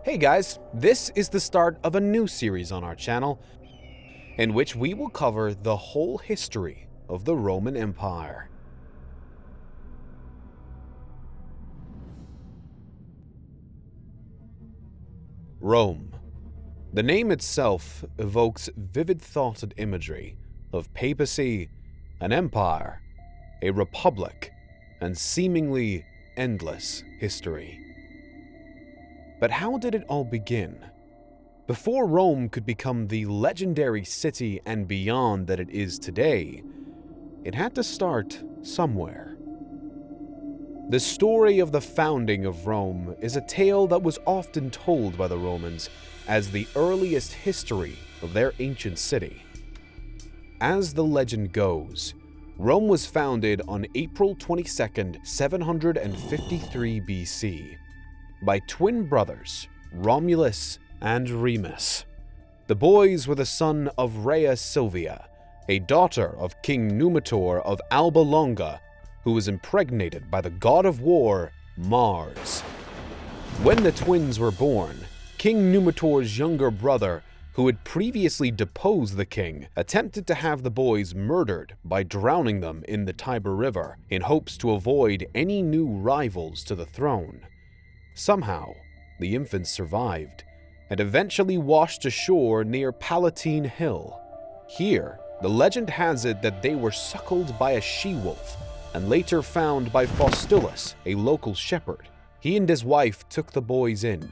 Hey guys, this is the start of a new series on our channel, in which we will cover the whole history of the Roman Empire. Rome. The name itself evokes vivid thought and imagery of papacy, an empire, a republic, and seemingly endless history. But how did it all begin? Before Rome could become the legendary city and beyond that it is today, it had to start somewhere. The story of the founding of Rome is a tale that was often told by the Romans as the earliest history of their ancient city. As the legend goes, Rome was founded on April 22nd, 753 BC, by twin brothers Romulus and Remus. The boys were the son of Rhea Silvia, a daughter of King Numitor of Alba Longa, who was impregnated by the god of war, Mars. When the twins were born, King Numitor's younger brother, who had previously deposed the king, attempted to have the boys murdered by drowning them in the Tiber River in hopes to avoid any new rivals to the throne. Somehow, the infants survived and eventually washed ashore near Palatine Hill. Here, the legend has it that they were suckled by a she-wolf and later found by Faustulus, a local shepherd. He and his wife took the boys in.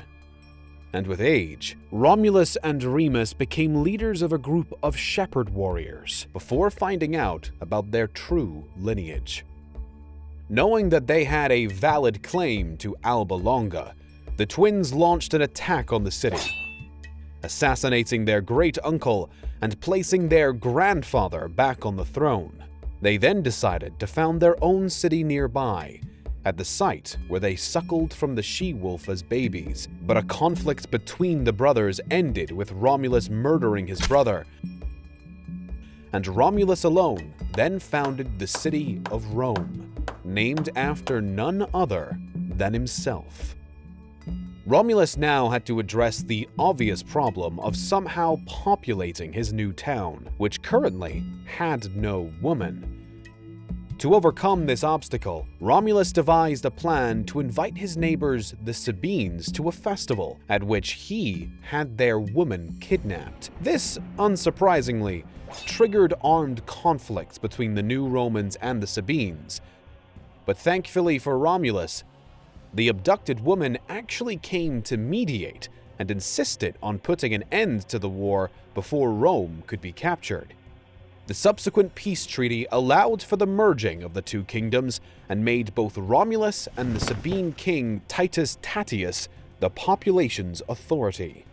And with age, Romulus and Remus became leaders of a group of shepherd warriors before finding out about their true lineage. Knowing that they had a valid claim to Alba Longa, the twins launched an attack on the city, assassinating their great-uncle and placing their grandfather back on the throne. They then decided to found their own city nearby, at the site where they suckled from the she-wolf as babies, but a conflict between the brothers ended with Romulus murdering his brother, and Romulus alone then founded the city of Rome, named after none other than himself. Romulus now had to address the obvious problem of somehow populating his new town, which currently had no woman. To overcome this obstacle, Romulus devised a plan to invite his neighbors, the Sabines, to a festival at which he had their woman kidnapped. This, unsurprisingly, triggered armed conflicts between the new Romans and the Sabines. But thankfully for Romulus, the abducted woman actually came to mediate and insisted on putting an end to the war before Rome could be captured. The subsequent peace treaty allowed for the merging of the two kingdoms and made both Romulus and the Sabine king Titus Tatius the population's authority.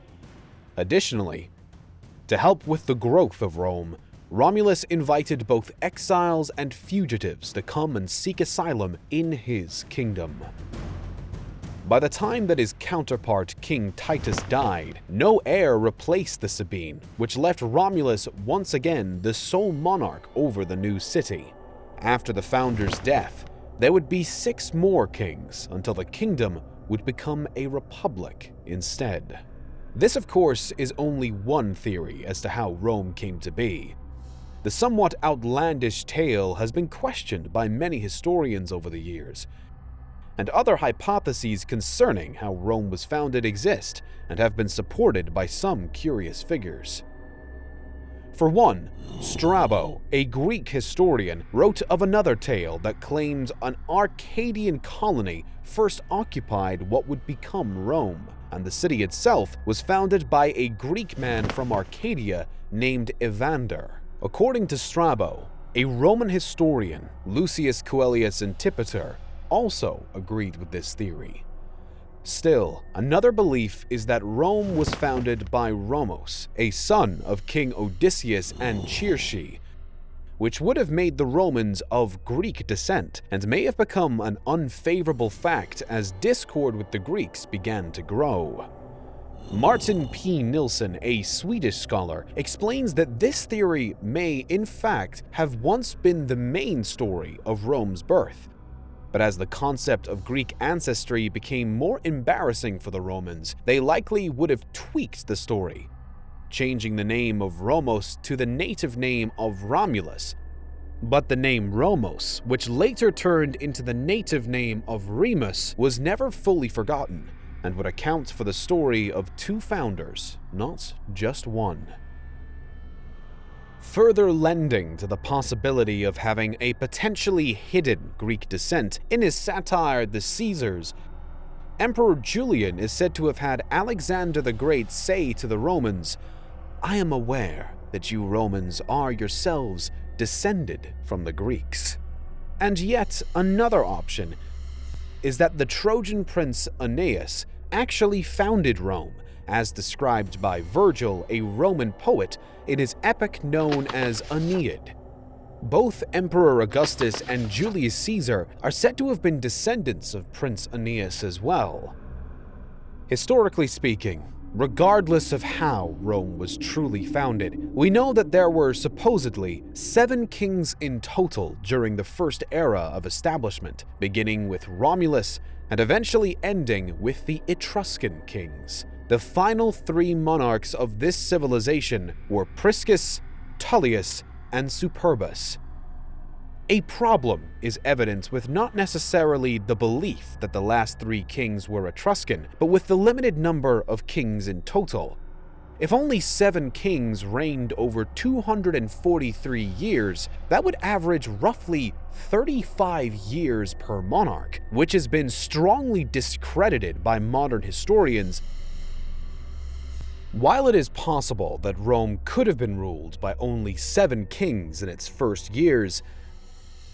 Additionally, to help with the growth of Rome, Romulus invited both exiles and fugitives to come and seek asylum in his kingdom. By the time that his counterpart King Titus died, no heir replaced the Sabine, which left Romulus once again the sole monarch over the new city. After the founder's death, there would be 6 more kings until the kingdom would become a republic instead. This, of course, is only one theory as to how Rome came to be. The somewhat outlandish tale has been questioned by many historians over the years, and other hypotheses concerning how Rome was founded exist and have been supported by some curious figures. For one, Strabo, a Greek historian, wrote of another tale that claims an Arcadian colony first occupied what would become Rome, and the city itself was founded by a Greek man from Arcadia named Evander. According to Strabo, a Roman historian, Lucius Coelius Antipater, also agreed with this theory. Still, another belief is that Rome was founded by Romulus, a son of King Odysseus and Circe, which would have made the Romans of Greek descent and may have become an unfavorable fact as discord with the Greeks began to grow. Martin P. Nilsson, a Swedish scholar, explains that this theory may, in fact, have once been the main story of Rome's birth, but as the concept of Greek ancestry became more embarrassing for the Romans, they likely would have tweaked the story, changing the name of Romulus to the native name of Romulus. But the name Romulus, which later turned into the native name of Remus, was never fully forgotten, and would account for the story of two founders, not just one. Further lending to the possibility of having a potentially hidden Greek descent in his satire The Caesars, Emperor Julian is said to have had Alexander the Great say to the Romans, "I am aware that you Romans are yourselves descended from the Greeks." And yet another option is that the Trojan prince Aeneas actually founded Rome, as described by Virgil, a Roman poet, in his epic known as Aeneid. Both Emperor Augustus and Julius Caesar are said to have been descendants of Prince Aeneas as well. Historically speaking, regardless of how Rome was truly founded, we know that there were supposedly 7 kings in total during the first era of establishment, beginning with Romulus and eventually ending with the Etruscan kings. The final 3 monarchs of this civilization were Priscus, Tullius, and Superbus. A problem is evident with not necessarily the belief that the last 3 kings were Etruscan, but with the limited number of kings in total. If only 7 kings reigned over 243 years, that would average roughly 35 years per monarch, which has been strongly discredited by modern historians. While it is possible that Rome could have been ruled by only 7 kings in its first years,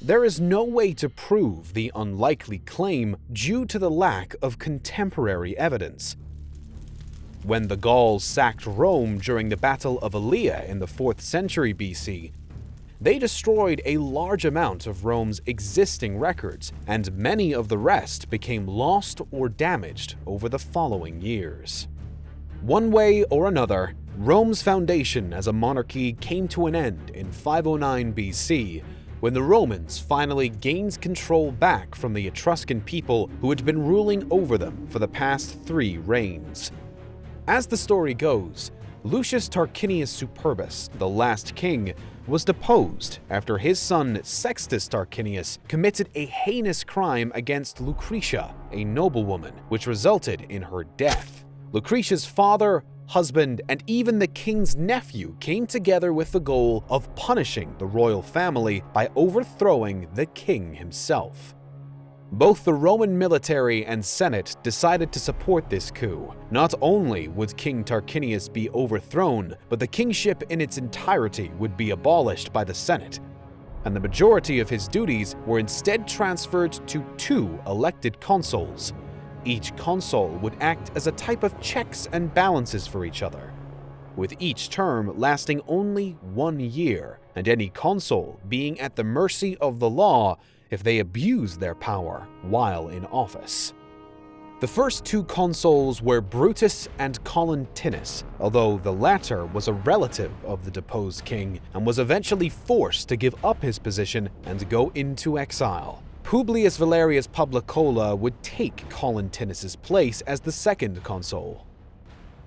there is no way to prove the unlikely claim due to the lack of contemporary evidence. When the Gauls sacked Rome during the Battle of Alea in the 4th century BC, they destroyed a large amount of Rome's existing records, and many of the rest became lost or damaged over the following years. One way or another, Rome's foundation as a monarchy came to an end in 509 BC, when the Romans finally gained control back from the Etruscan people who had been ruling over them for the past 3 reigns. As the story goes, Lucius Tarquinius Superbus, the last king, was deposed after his son Sextus Tarquinius committed a heinous crime against Lucretia, a noblewoman, which resulted in her death. Lucretia's father, husband, and even the king's nephew came together with the goal of punishing the royal family by overthrowing the king himself. Both the Roman military and Senate decided to support this coup. Not only would King Tarquinius be overthrown, but the kingship in its entirety would be abolished by the Senate, and the majority of his duties were instead transferred to 2 elected consuls. Each consul would act as a type of checks and balances for each other, with each term lasting only 1 year, and any consul being at the mercy of the law if they abused their power while in office. The first 2 consuls were Brutus and Colentinus, although the latter was a relative of the deposed king and was eventually forced to give up his position and go into exile. Publius Valerius Publicola would take Colentinus's place as the second consul.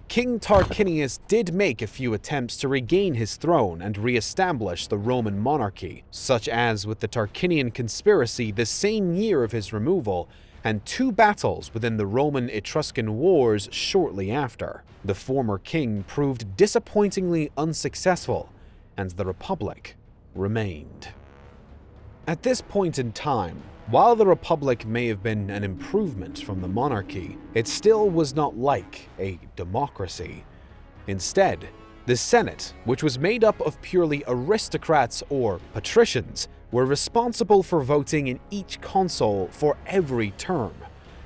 King Tarquinius did make a few attempts to regain his throne and re-establish the Roman monarchy, such as with the Tarquinian conspiracy the same year of his removal, and 2 battles within the Roman-Etruscan wars shortly after. The former king proved disappointingly unsuccessful, and the Republic remained. At this point in time, while the Republic may have been an improvement from the monarchy, it still was not like a democracy. Instead, the Senate, which was made up of purely aristocrats or patricians, were responsible for voting in each consul for every term,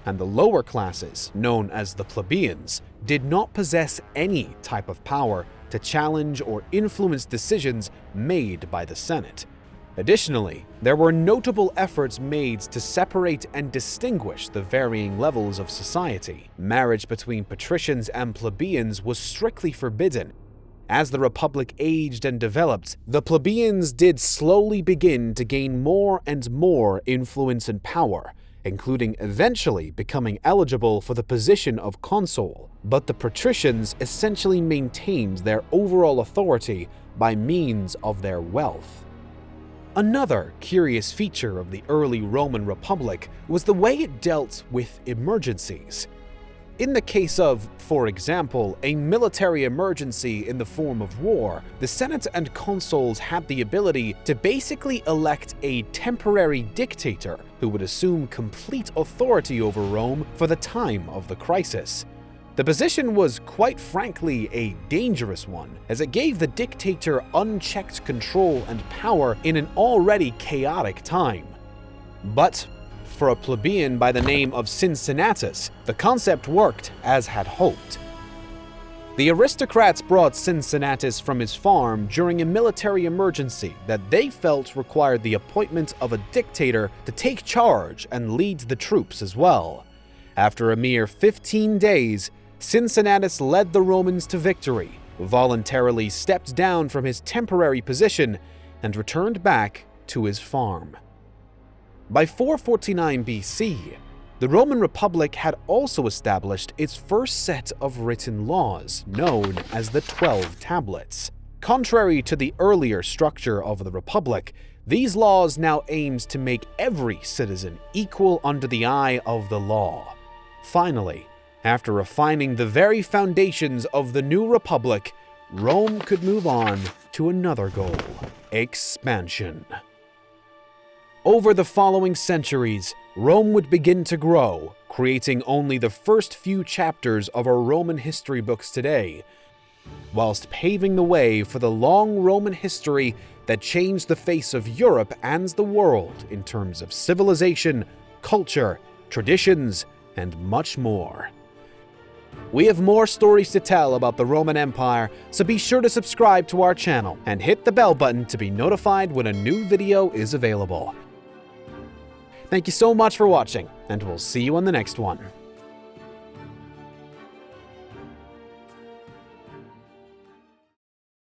and the lower classes, known as the plebeians, did not possess any type of power to challenge or influence decisions made by the Senate. Additionally, there were notable efforts made to separate and distinguish the varying levels of society. Marriage between patricians and plebeians was strictly forbidden. As the Republic aged and developed, the plebeians did slowly begin to gain more and more influence and power, including eventually becoming eligible for the position of consul, but the patricians essentially maintained their overall authority by means of their wealth. Another curious feature of the early Roman Republic was the way it dealt with emergencies. In the case of, for example, a military emergency in the form of war, the Senate and consuls had the ability to basically elect a temporary dictator who would assume complete authority over Rome for the time of the crisis. The position was quite frankly a dangerous one, as it gave the dictator unchecked control and power in an already chaotic time. But for a plebeian by the name of Cincinnatus, the concept worked as had hoped. The aristocrats brought Cincinnatus from his farm during a military emergency that they felt required the appointment of a dictator to take charge and lead the troops as well. After a mere 15 days, Cincinnatus led the Romans to victory, voluntarily stepped down from his temporary position, and returned back to his farm. By 449 BC, the Roman Republic had also established its first set of written laws, known as the 12 Tablets. Contrary to the earlier structure of the Republic, these laws now aimed to make every citizen equal under the eye of the law. Finally, after refining the very foundations of the new Republic, Rome could move on to another goal: expansion. Over the following centuries, Rome would begin to grow, creating only the first few chapters of our Roman history books today, whilst paving the way for the long Roman history that changed the face of Europe and the world in terms of civilization, culture, traditions, and much more. We have more stories to tell about the Roman Empire, so be sure to subscribe to our channel and hit the bell button to be notified when a new video is available. Thank you so much for watching, and we'll see you on the next one.